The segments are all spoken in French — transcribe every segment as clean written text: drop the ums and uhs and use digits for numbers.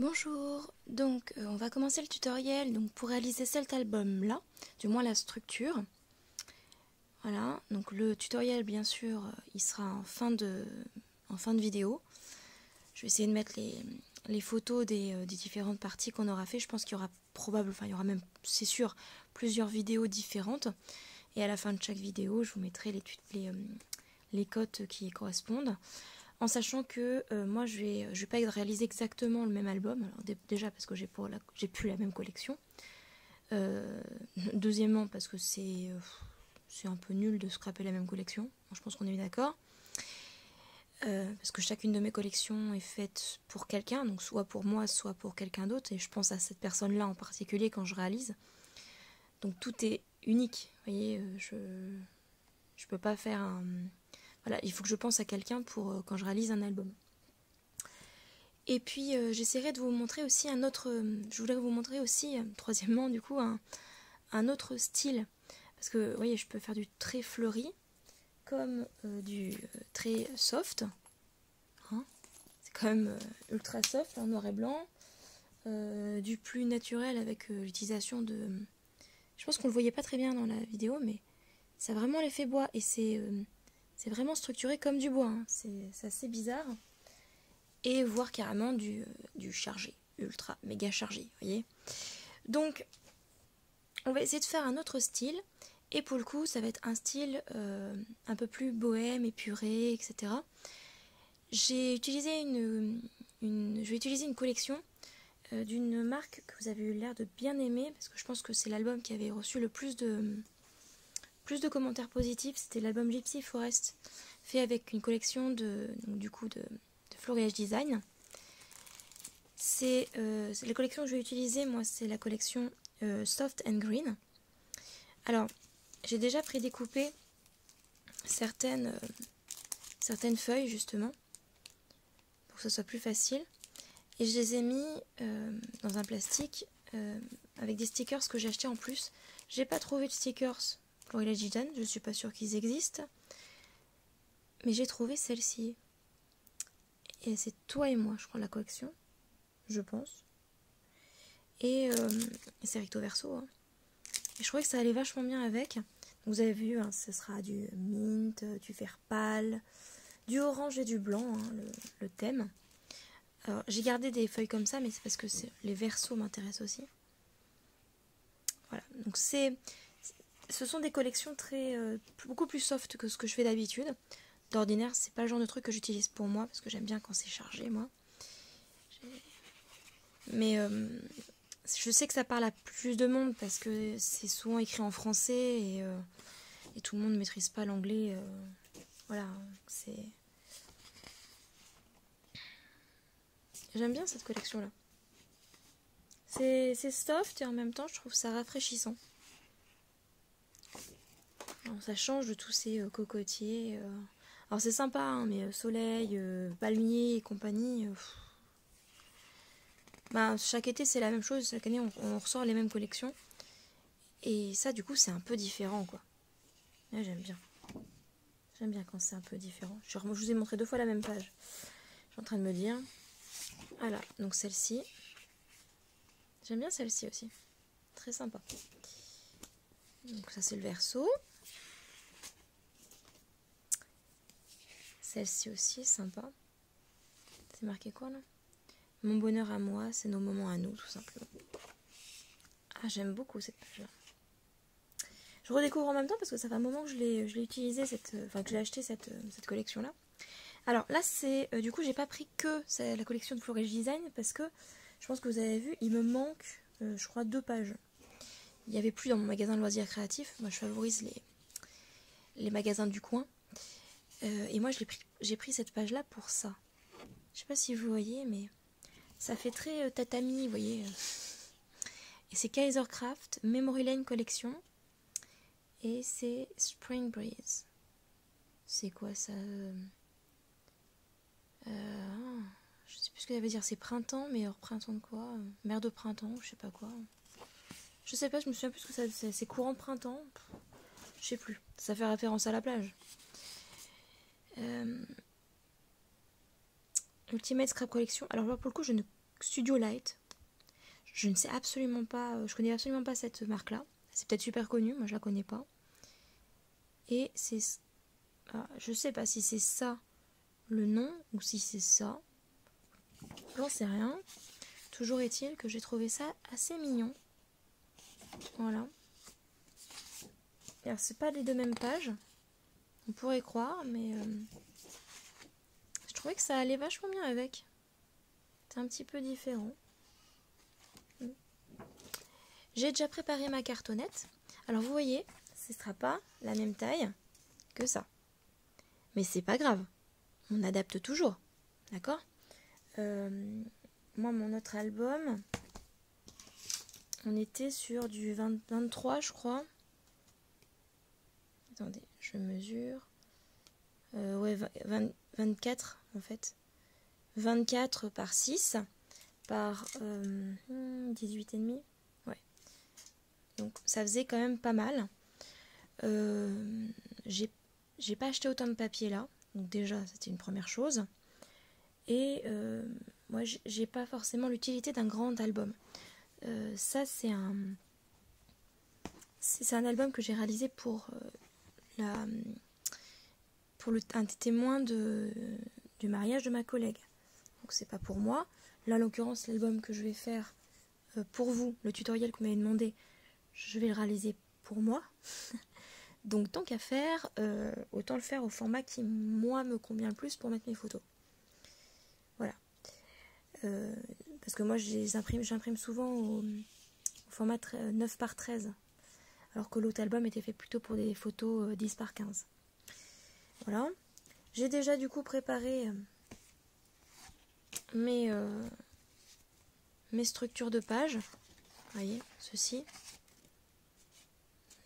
Bonjour, donc on va commencer le tutoriel pour réaliser cet album là, du moins la structure. Voilà, donc le tutoriel bien sûr il sera en fin de vidéo. Je vais essayer de mettre les photos des différentes parties qu'on aura fait. Je pense qu'il y aura il y aura même, c'est sûr, plusieurs vidéos différentes. Et à la fin de chaque vidéo, je vous mettrai les cotes qui correspondent. En sachant que moi je vais pas réaliser exactement le même album. Alors, déjà parce que j'ai plus la même collection. Deuxièmement parce que c'est un peu nul de scraper la même collection. Je pense qu'on est d'accord. Parce que chacune de mes collections est faite pour quelqu'un, donc soit pour moi, soit pour quelqu'un d'autre. Et je pense à cette personne-là en particulier quand je réalise. Donc tout est unique. Vous voyez, je peux pas faire un... Voilà, il faut que je pense à quelqu'un pour quand je réalise un album. Et puis j'essaierai de vous montrer aussi je voulais vous montrer aussi, troisièmement du coup, un autre style. Parce que vous voyez, je peux faire du très fleuri, comme du très soft. Hein, c'est quand même ultra soft, en noir et blanc. Du plus naturel avec l'utilisation de... Je pense qu'on le voyait pas très bien dans la vidéo, mais ça a vraiment l'effet bois. Et c'est vraiment structuré comme du bois. Hein. C'est assez bizarre. Et voire carrément du chargé, ultra méga chargé, vous voyez. Donc, on va essayer de faire un autre style. Et pour le coup, ça va être un style un peu plus bohème, épuré, etc. Je vais utiliser une collection d'une marque que vous avez eu l'air de bien aimer, parce que je pense que c'est l'album qui avait reçu le plus de commentaires positifs. C'était l'album Gypsy Forest, fait avec une collection de Floriage Design. C'est la collection que je vais utiliser, moi, c'est la collection Soft and Green. Alors, j'ai déjà prédécoupé certaines feuilles, justement, pour que ce soit plus facile. Et je les ai mis dans un plastique avec des stickers que j'ai achetés en plus. J'ai pas trouvé de stickers Floriage Design, je suis pas sûre qu'ils existent. Mais j'ai trouvé celle-ci. Et c'est Toi et moi, je crois, la collection. Je pense. Et c'est recto verso. Hein. Et je trouvais que ça allait vachement bien avec. Vous avez vu, hein, ce sera du mint, du vert pâle, du orange et du blanc, hein, le thème. Alors, j'ai gardé des feuilles comme ça, mais c'est parce que les versos m'intéressent aussi. Voilà, donc ce sont des collections beaucoup plus soft que ce que je fais d'habitude. D'ordinaire, c'est pas le genre de truc que j'utilise pour moi, parce que j'aime bien quand c'est chargé, moi. Mais je sais que ça parle à plus de monde, parce que c'est souvent écrit en français, et tout le monde ne maîtrise pas l'anglais. Voilà, c'est... J'aime bien cette collection-là. C'est soft, et en même temps, je trouve ça rafraîchissant. Alors, ça change de tous ces cocotiers. Alors c'est sympa, hein, mais soleil, palmier et compagnie... chaque été c'est la même chose, chaque année on ressort les mêmes collections. Et ça du coup c'est un peu différent quoi. Là, j'aime bien. J'aime bien quand c'est un peu différent. Je vous ai montré 2 fois la même page. Je suis en train de me dire. Voilà, donc celle-ci. J'aime bien celle-ci aussi. Très sympa. Donc ça c'est le verso. Celle-ci aussi, sympa. C'est marqué quoi là? Mon bonheur à moi, c'est nos moments à nous, tout simplement. Ah, j'aime beaucoup cette page-là. Je redécouvre en même temps parce que ça fait un moment que je l'ai utilisé, que j'ai acheté cette collection-là. Alors là, c'est du coup, j'ai pas pris que la collection de Floriage Design parce que je pense que vous avez vu, il me manque, je crois, 2 pages. Il n'y avait plus dans mon magasin de loisirs créatifs. Moi, je favorise les magasins du coin. Et moi, j'ai pris cette page-là pour ça. Je sais pas si vous voyez, mais ça fait très tatami, vous voyez. Et c'est Kaisercraft Memory Lane Collection. Et c'est Spring Breeze. C'est quoi ça? Je sais plus ce que ça veut dire. C'est printemps, mais alors printemps de quoi? Mer de printemps, je sais pas quoi. Je sais pas, je me souviens plus ce que c'est courant de printemps. Je sais plus. Ça fait référence à la plage. Ultimate Scrap Collection. Alors là, pour le coup, je ne Studio Light. Je ne sais absolument pas, je connais absolument pas cette marque-là. C'est peut-être super connu, moi je la connais pas. Et c'est... je sais pas si c'est ça le nom ou si c'est ça. J'en sais rien. Toujours est-il que j'ai trouvé ça assez mignon. Voilà. Alors c'est pas les deux mêmes pages. On pourrait croire, mais je trouvais que ça allait vachement bien avec. C'est un petit peu différent. J'ai déjà préparé ma cartonnette. Alors vous voyez, ce ne sera pas la même taille que ça. Mais c'est pas grave. On adapte toujours. D'accord ? Moi, mon autre album, on était sur du 23, je crois. Attendez, je mesure. Ouais, 24 en fait. 24 par 6 par 18,5. Ouais. Donc ça faisait quand même pas mal. J'ai pas acheté autant de papier là. Donc déjà, c'était une première chose. Et moi, j'ai pas forcément l'utilité d'un grand album. Ça, c'est un album que j'ai réalisé pour un témoin du mariage de ma collègue. Donc c'est pas pour moi. Là, en l'occurrence, l'album que je vais faire pour vous, le tutoriel que vous m'avez demandé, je vais le réaliser pour moi. Donc tant qu'à faire, autant le faire au format qui, moi, me convient le plus pour mettre mes photos. Voilà. Parce que moi, j'imprime souvent au format 9 par 13. Alors que l'autre album était fait plutôt pour des photos 10 par 15. Voilà. J'ai déjà du coup préparé mes structures de pages. Vous voyez, ceci.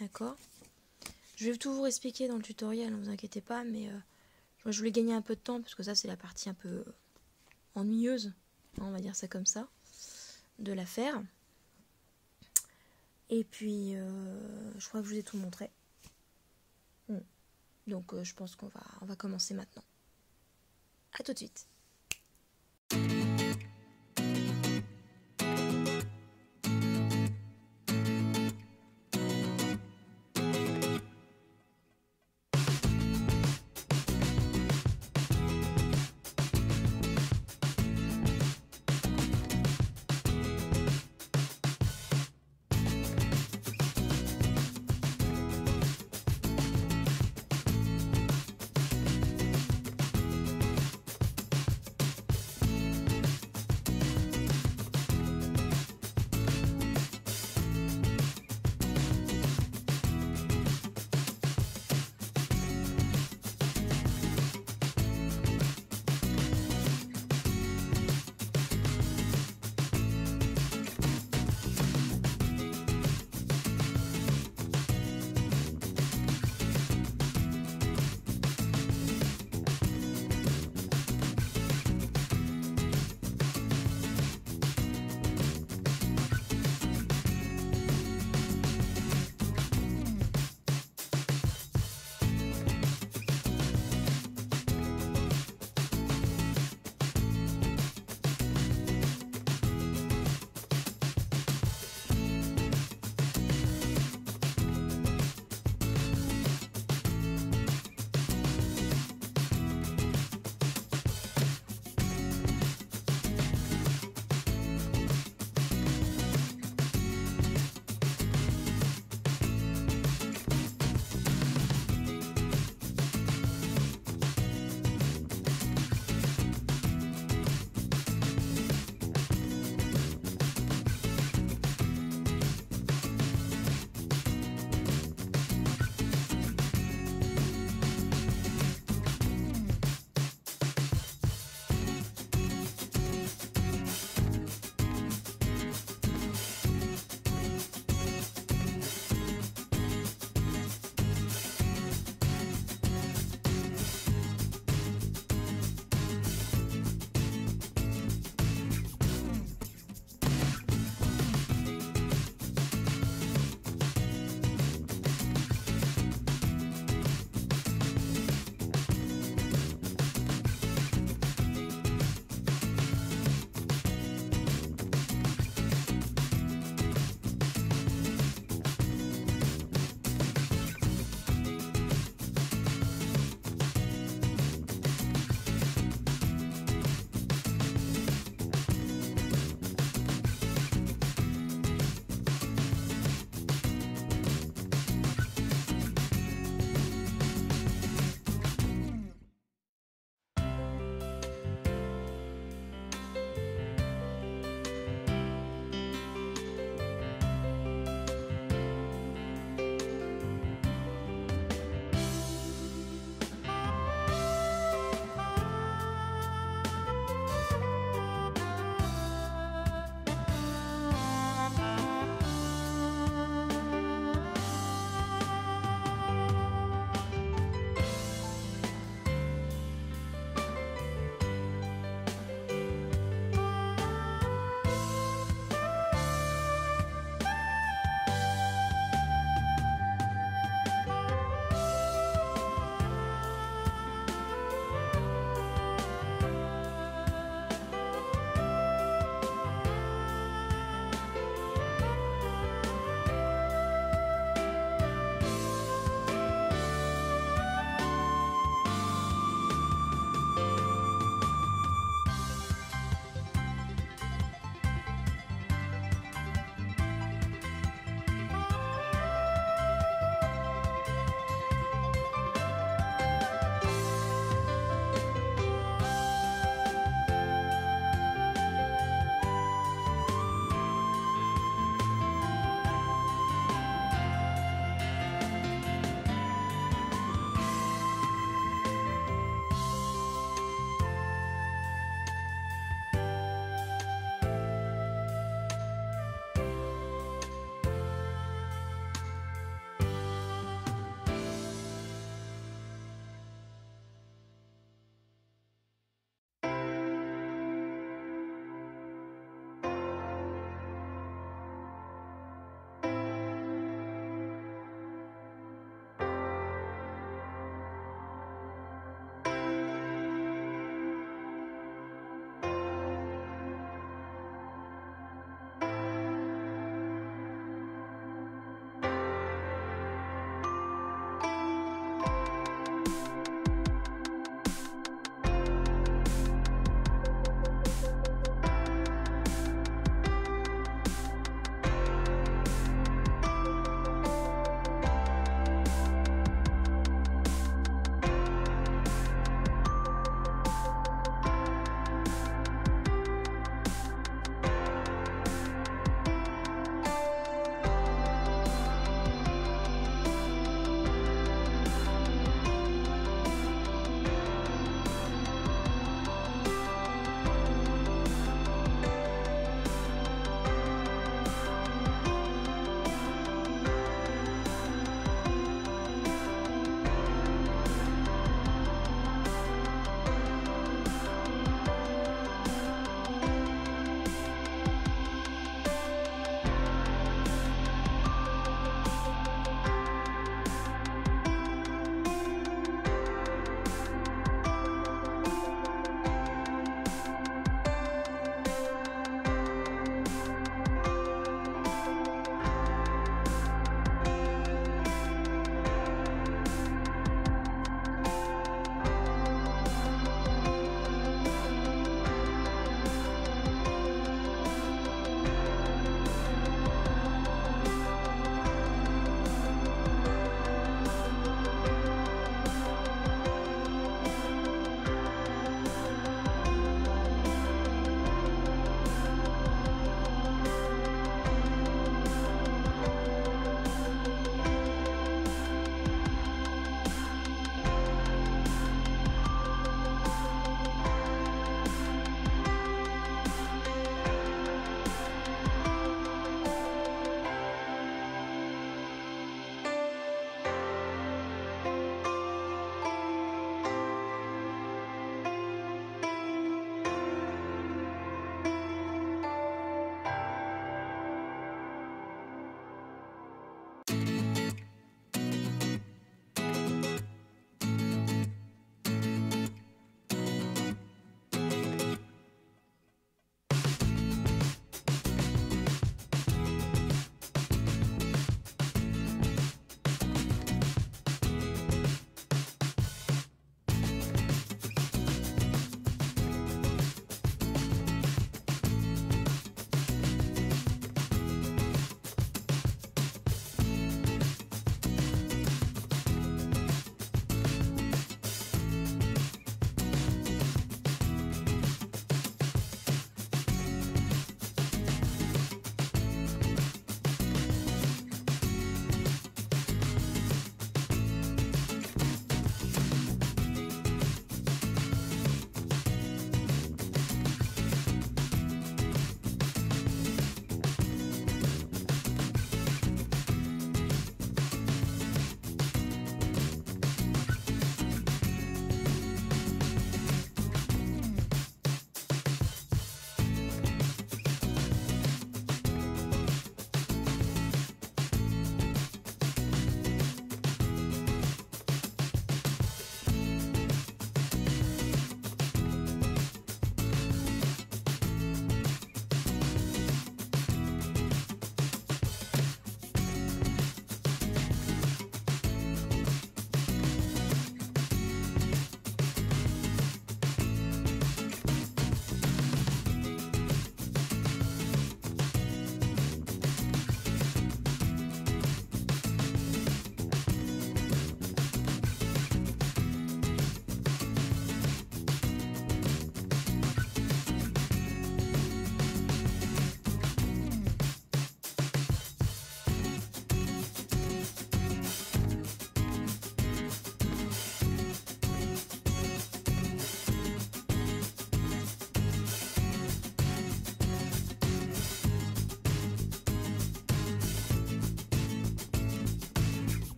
D'accord. Je vais tout vous expliquer dans le tutoriel, ne vous inquiétez pas, mais moi, je voulais gagner un peu de temps, parce que ça c'est la partie un peu ennuyeuse, on va dire ça comme ça, de l'affaire. Et puis, je crois que je vous ai tout montré. Donc, je pense qu'on va commencer maintenant. À tout de suite.